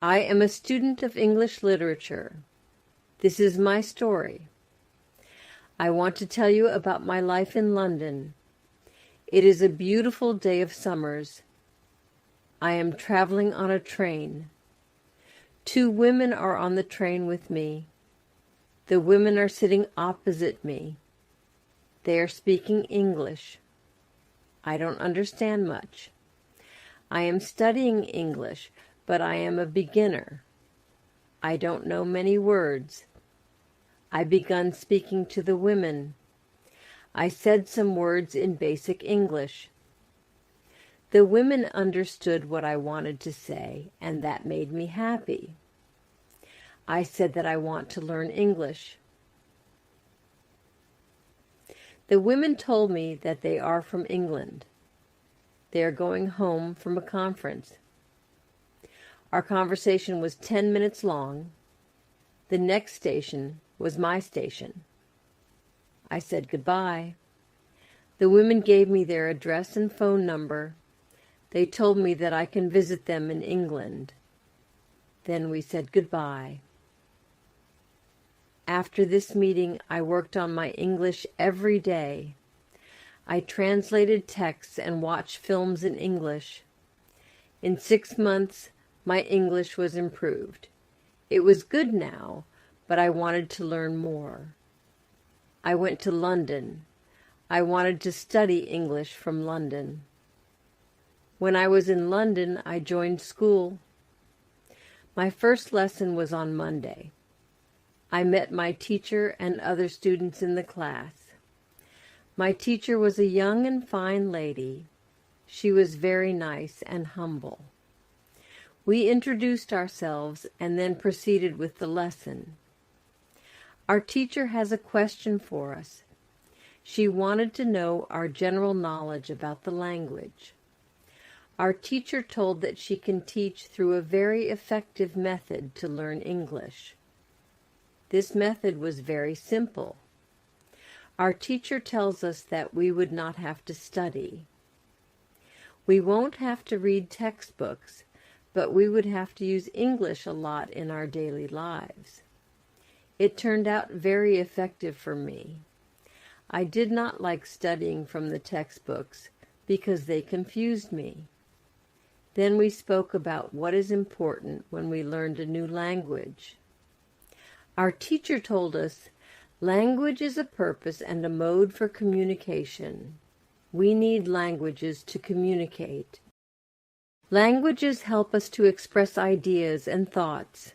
I am a student of English literature. This is my story. I want to tell you about my life in London. It is a beautiful day of summers. I am traveling on a train. 2 women are on the train with me. The women are sitting opposite me. They are speaking English. I don't understand much. I am studying English, but I am a beginner. I don't know many words. I begun speaking to the women. I said some words in basic English. The women understood what I wanted to say, and that made me happy. I said that I want to learn English. The women told me that they are from England. They are going home from a conference. Our conversation was 10 minutes long. The next station was my station. I said goodbye. The women gave me their address and phone number. They told me that I can visit them in England. Then we said goodbye. After this meeting, I worked on my English every day. I translated texts and watched films in English. In 6 months, my English was improved. It was good now, but I wanted to learn more. I went to London. I wanted to study English from London. When I was in London, I joined school. My first lesson was on Monday. I met my teacher and other students in the class. My teacher was a young and fine lady. She was very nice and humble. We introduced ourselves and then proceeded with the lesson. Our teacher has a question for us. She wanted to know our general knowledge about the language. Our teacher told that she can teach through a very effective method to learn English. This method was very simple. Our teacher tells us that we would not have to study. We won't have to read textbooks, but we would have to use English a lot in our daily lives. It turned out very effective for me. I did not like studying from the textbooks because they confused me. Then we spoke about what is important when we learned a new language. Our teacher told us, language is a purpose and a mode for communication. We need languages to communicate. Languages help us to express ideas and thoughts.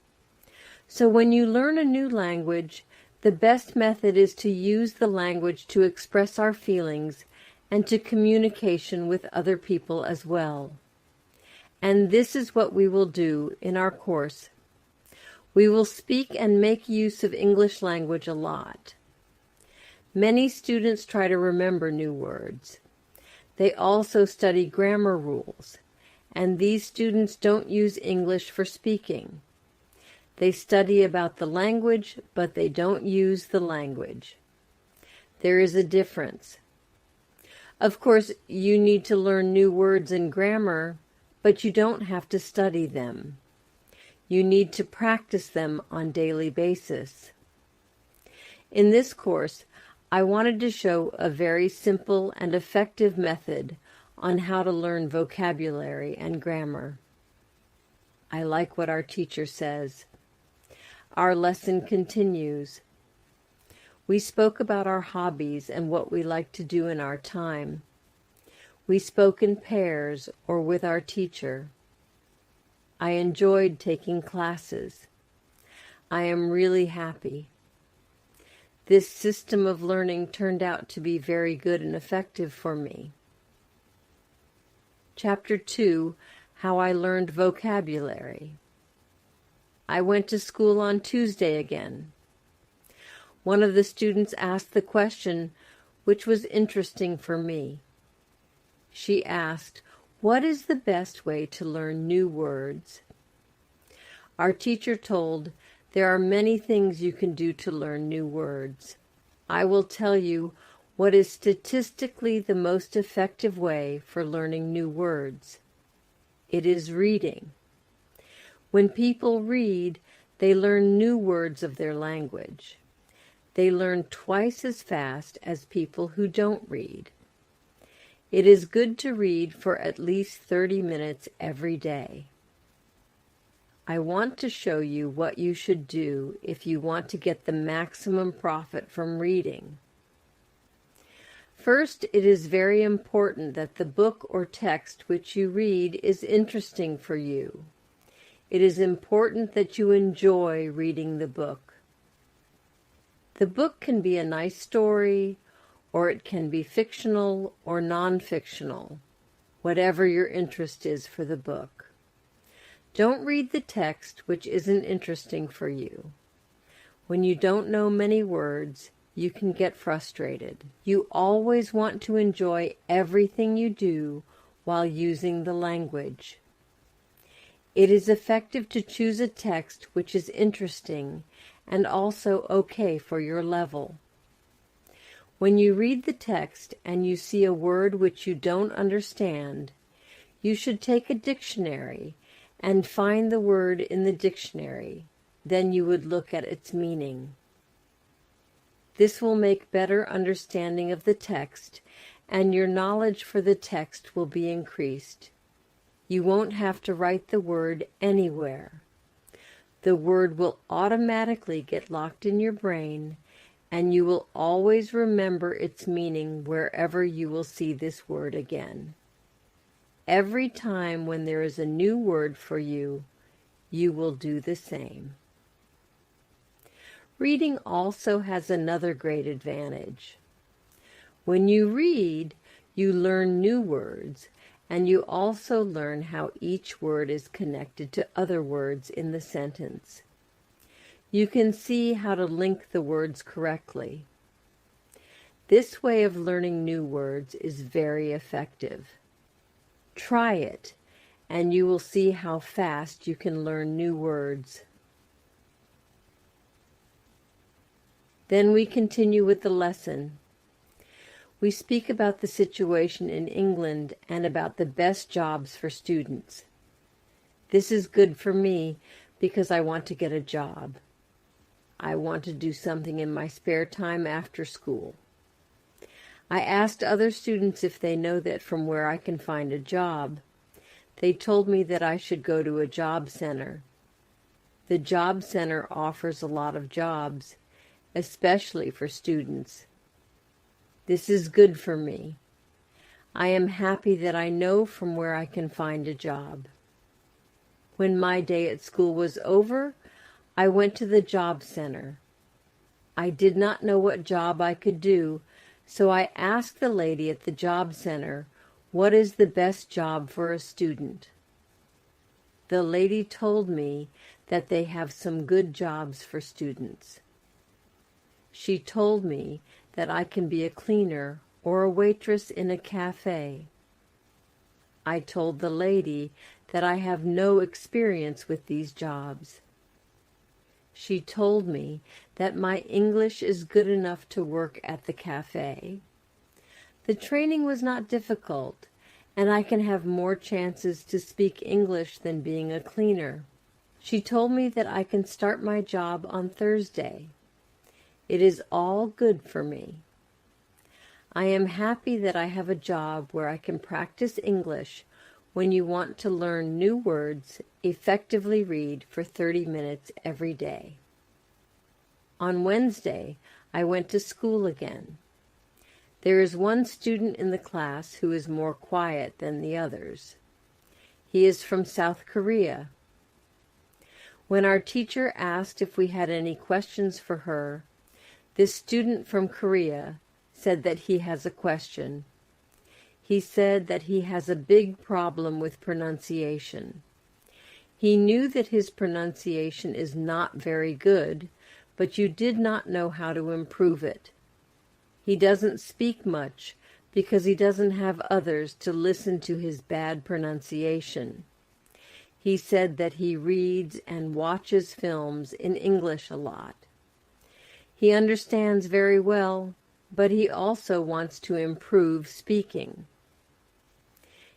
So when you learn a new language, the best method is to use the language to express our feelings and to communication with other people as well. And this is what we will do in our course. We will speak and make use of English language a lot. Many students try to remember new words. They also study grammar rules. And these students don't use English for speaking. They study about the language, but they don't use the language. There is a difference. Of course, you need to learn new words and grammar, but you don't have to study them. You need to practice them on a daily basis. In this course, I wanted to show a very simple and effective method on how to learn vocabulary and grammar. I like what our teacher says. Our lesson continues. We spoke about our hobbies and what we like to do in our time. We spoke in pairs or with our teacher. I enjoyed taking classes. I am really happy. This system of learning turned out to be very good and effective for me. Chapter 2, How I Learned Vocabulary. I went to school on Tuesday again. One of the students asked the question, which was interesting for me. She asked, "What is the best way to learn new words?" Our teacher told, "There are many things you can do to learn new words. I will tell you what is statistically the most effective way for learning new words. It is reading. When people read, they learn new words of their language. They learn twice as fast as people who don't read. It is good to read for at least 30 minutes every day. I want to show you what you should do if you want to get the maximum profit from reading. First, it is very important that the book or text which you read is interesting for you. It is important that you enjoy reading the book. The book can be a nice story, or it can be fictional or non-fictional, whatever your interest is for the book. Don't read the text which isn't interesting for you. When you don't know many words, you can get frustrated. You always want to enjoy everything you do while using the language. It is effective to choose a text which is interesting and also okay for your level. When you read the text and you see a word which you don't understand, you should take a dictionary and find the word in the dictionary. Then you would look at its meaning. This will make better understanding of the text, and your knowledge for the text will be increased. You won't have to write the word anywhere. The word will automatically get locked in your brain, and you will always remember its meaning wherever you will see this word again. Every time when there is a new word for you, you will do the same. Reading also has another great advantage. When you read, you learn new words, and you also learn how each word is connected to other words in the sentence. You can see how to link the words correctly. This way of learning new words is very effective. Try it, and you will see how fast you can learn new words. Then we continue with the lesson. We speak about the situation in England and about the best jobs for students. This is good for me because I want to get a job. I want to do something in my spare time after school. I asked other students if they know that from where I can find a job. They told me that I should go to a job center. The job center offers a lot of jobs, especially for students. This is good for me. I am happy that I know from where I can find a job. When my day at school was over, I went to the job center. I did not know what job I could do, so I asked the lady at the job center, "What is the best job for a student?" The lady told me that they have some good jobs for students. She told me that I can be a cleaner or a waitress in a cafe. I told the lady that I have no experience with these jobs. She told me that my English is good enough to work at the cafe. The training was not difficult, and I can have more chances to speak English than being a cleaner. She told me that I can start my job on Thursday. It is all good for me. I am happy that I have a job where I can practice English when you want to learn new words, effectively read for 30 minutes every day. On Wednesday, I went to school again. There is one student in the class who is more quiet than the others. He is from South Korea. When our teacher asked if we had any questions for her, this student from Korea said that he has a question. He said that he has a big problem with pronunciation. He knew that his pronunciation is not very good, but you did not know how to improve it. He doesn't speak much because he doesn't have others to listen to his bad pronunciation. He said that he reads and watches films in English a lot. He understands very well, but he also wants to improve speaking.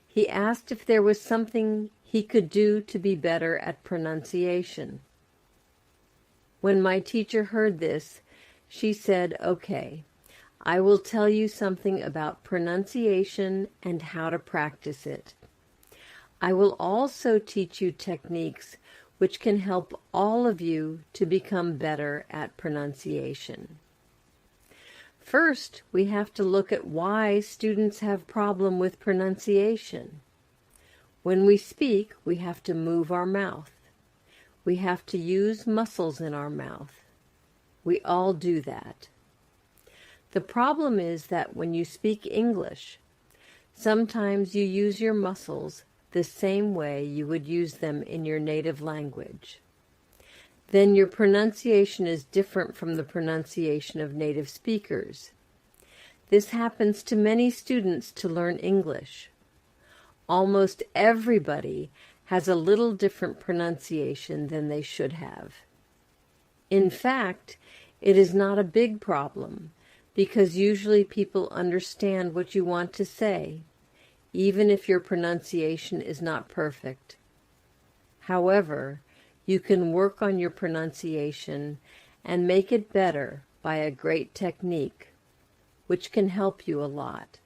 He asked if there was something he could do to be better at pronunciation. When my teacher heard this, she said, "Okay, I will tell you something about pronunciation and how to practice it. I will also teach you techniques which can help all of you to become better at pronunciation." First, we have to look at why students have problem with pronunciation. When we speak, we have to move our mouth. We have to use muscles in our mouth. We all do that. The problem is that when you speak English, sometimes you use your muscles the same way you would use them in your native language. Then your pronunciation is different from the pronunciation of native speakers. This happens to many students to learn English. Almost everybody has a little different pronunciation than they should have. In fact, it is not a big problem, because usually people understand what you want to say, even if your pronunciation is not perfect. However, you can work on your pronunciation and make it better by a great technique, which can help you a lot.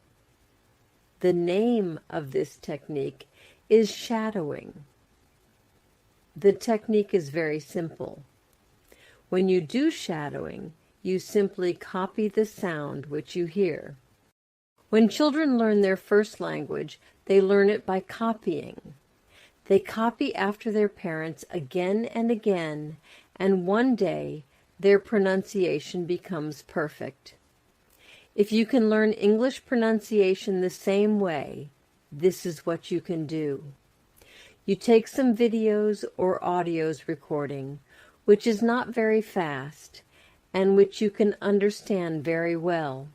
The name of this technique is shadowing. The technique is very simple. When you do shadowing, you simply copy the sound which you hear. When children learn their first language, they learn it by copying. They copy after their parents again and again, and one day their pronunciation becomes perfect. If you can learn English pronunciation the same way, this is what you can do. You take some videos or audios recording, which is not very fast, and which you can understand very well.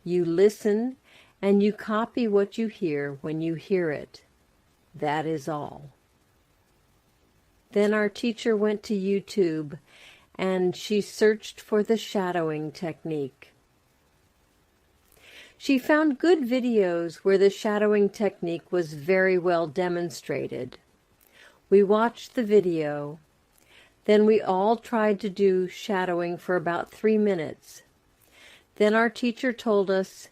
You listen, and you copy what you hear when you hear it. That is all. Then our teacher went to YouTube, and she searched for the shadowing technique. She found good videos where the shadowing technique was very well demonstrated. We watched the video. Then we all tried to do shadowing for about 3 minutes. Then our teacher told us,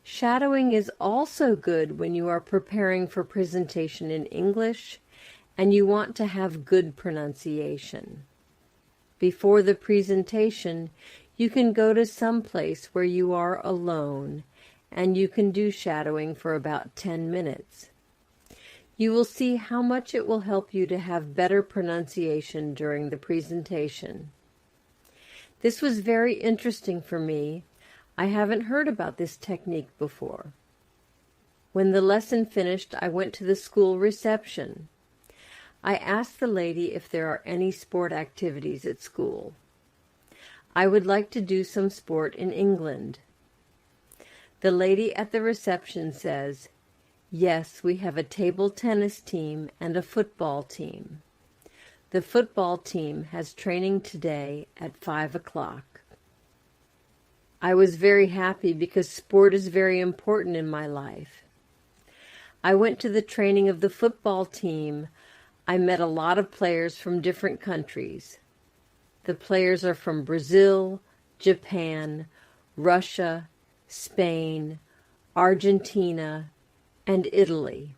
"Shadowing is also good when you are preparing for presentation in English and you want to have good pronunciation. Before the presentation, you can go to some place where you are alone and you can do shadowing for about 10 minutes. You will see how much it will help you to have better pronunciation during the presentation." This was very interesting for me. I haven't heard about this technique before. When the lesson finished, I went to the school reception. I asked the lady if there are any sport activities at school. I would like to do some sport in England. The lady at the reception says, "Yes, we have a table tennis team and a football team. The football team has training today at 5 o'clock. I was very happy because sport is very important in my life. I went to the training of the football team. I met a lot of players from different countries. The players are from Brazil, Japan, Russia, Spain, Argentina, and Italy.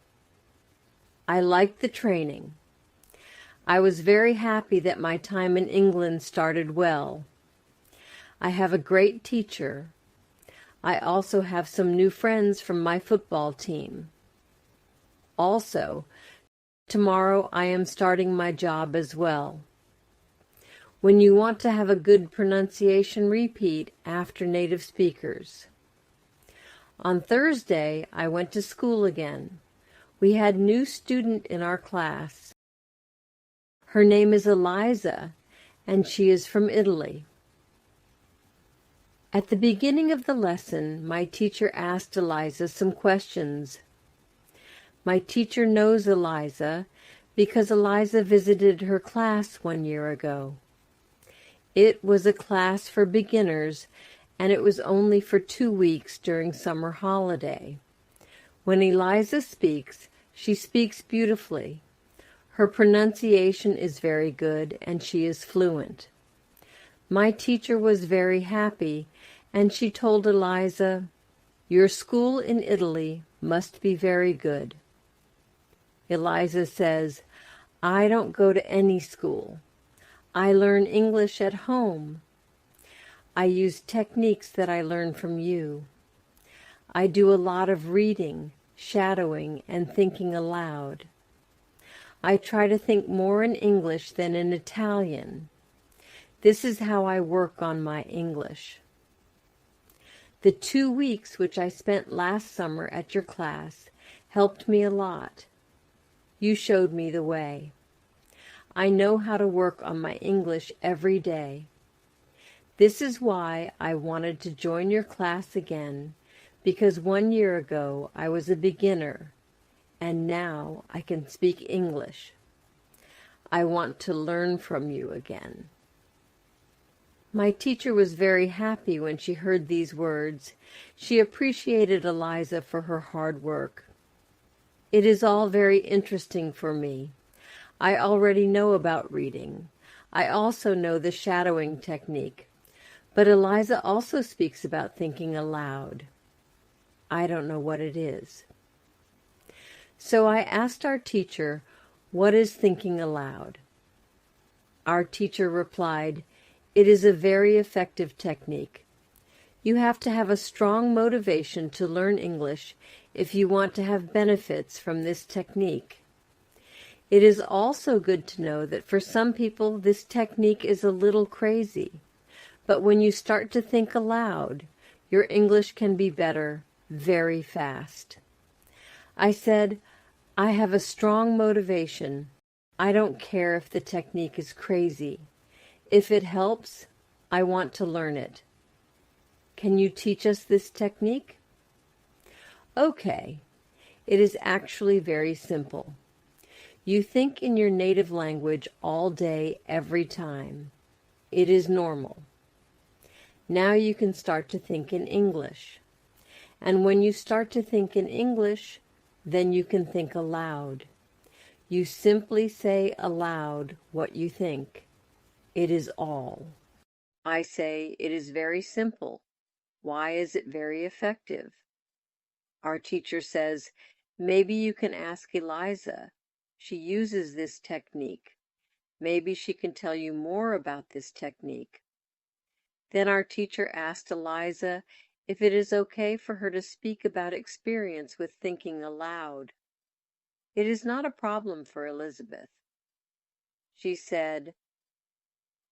I liked the training. I was very happy that my time in England started well. I have a great teacher. I also have some new friends from my football team. Also, tomorrow I am starting my job as well." When you want to have a good pronunciation, repeat after native speakers. On Thursday, I went to school again. We had a new student in our class. Her name is Eliza, and she is from Italy. At the beginning of the lesson, my teacher asked Eliza some questions. My teacher knows Eliza because Eliza visited her class 1 year ago. It was a class for beginners, and it was only for 2 weeks during summer holiday. When Eliza speaks, She speaks beautifully. Her pronunciation is very good, and she is fluent. My teacher was very happy, and she told Eliza, "Your school in Italy must be very good." Eliza says, "I don't go to any school. I learn English at home. I use techniques that I learn from you. I do a lot of reading, shadowing, and thinking aloud. I try to think more in English than in Italian. This is how I work on my English. The 2 weeks which I spent last summer at your class helped me a lot. You showed me the way. I know how to work on my English every day. This is why I wanted to join your class again, because 1 year ago I was a beginner, and now I can speak English. I want to learn from you again." My teacher was very happy when she heard these words. She appreciated Eliza for her hard work. It is all very interesting for me. I already know about reading. I also know the shadowing technique. But Eliza also speaks about thinking aloud. I don't know what it is. So I asked our teacher, "What is thinking aloud?" Our teacher replied, "It is a very effective technique. You have to have a strong motivation to learn English if you want to have benefits from this technique. It is also good to know that for some people this technique is a little crazy. But when you start to think aloud, your English can be better very fast." I said, "I have a strong motivation. I don't care if the technique is crazy. If it helps, I want to learn it. Can you teach us this technique?" Okay. It is actually very simple. You think in your native language all day, every time. It is normal. Now you can start to think in English. And when you start to think in English, then you can think aloud. You simply say aloud what you think. It is all. I say, "It is very simple. Why is it very effective?" Our teacher says, "Maybe you can ask Eliza. She uses this technique. Maybe she can tell you more about this technique." Then our teacher asked Eliza if it is okay for her to speak about experience with thinking aloud. It is not a problem for Elizabeth. She said,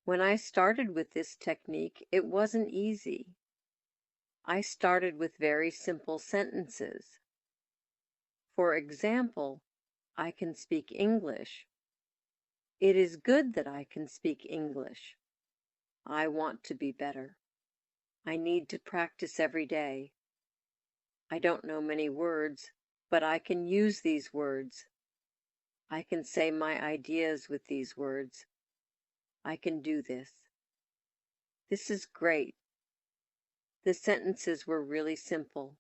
"When I started with this technique, it wasn't easy. I started with very simple sentences. For example, I can speak English. It is good that I can speak English. I want to be better. I need to practice every day. I don't know many words, but I can use these words. I can say my ideas with these words. I can do this. This is great." The sentences were really simple.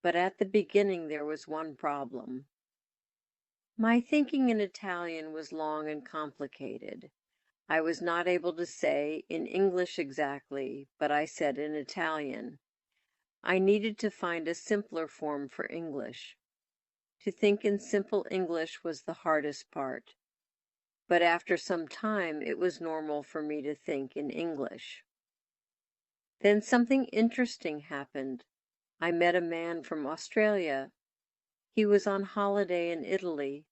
But at the beginning there was one problem. My thinking in Italian was long and complicated. I was not able to say in English exactly, but I said in Italian. I needed to find a simpler form for English. To think in simple English was the hardest part, but after some time it was normal for me to think in English. Then something interesting happened. I met a man from Australia. He was on holiday in Italy.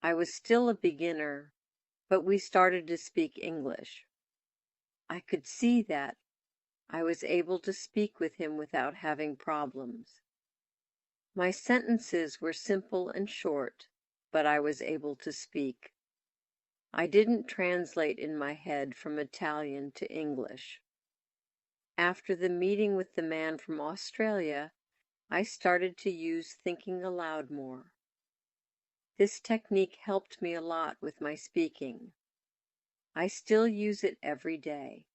I was still a beginner, but we started to speak English. I could see that I was able to speak with him without having problems. My sentences were simple and short, but I was able to speak. I didn't translate in my head from Italian to English. After the meeting with the man from Australia, I started to use thinking aloud more. This technique helped me a lot with my speaking. I still use it every day.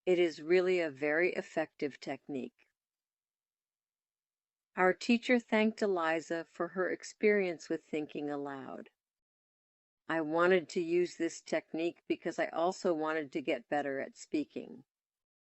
It is really a very effective technique. Our teacher thanked Eliza for her experience with thinking aloud. I wanted to use this technique because I also wanted to get better at speaking.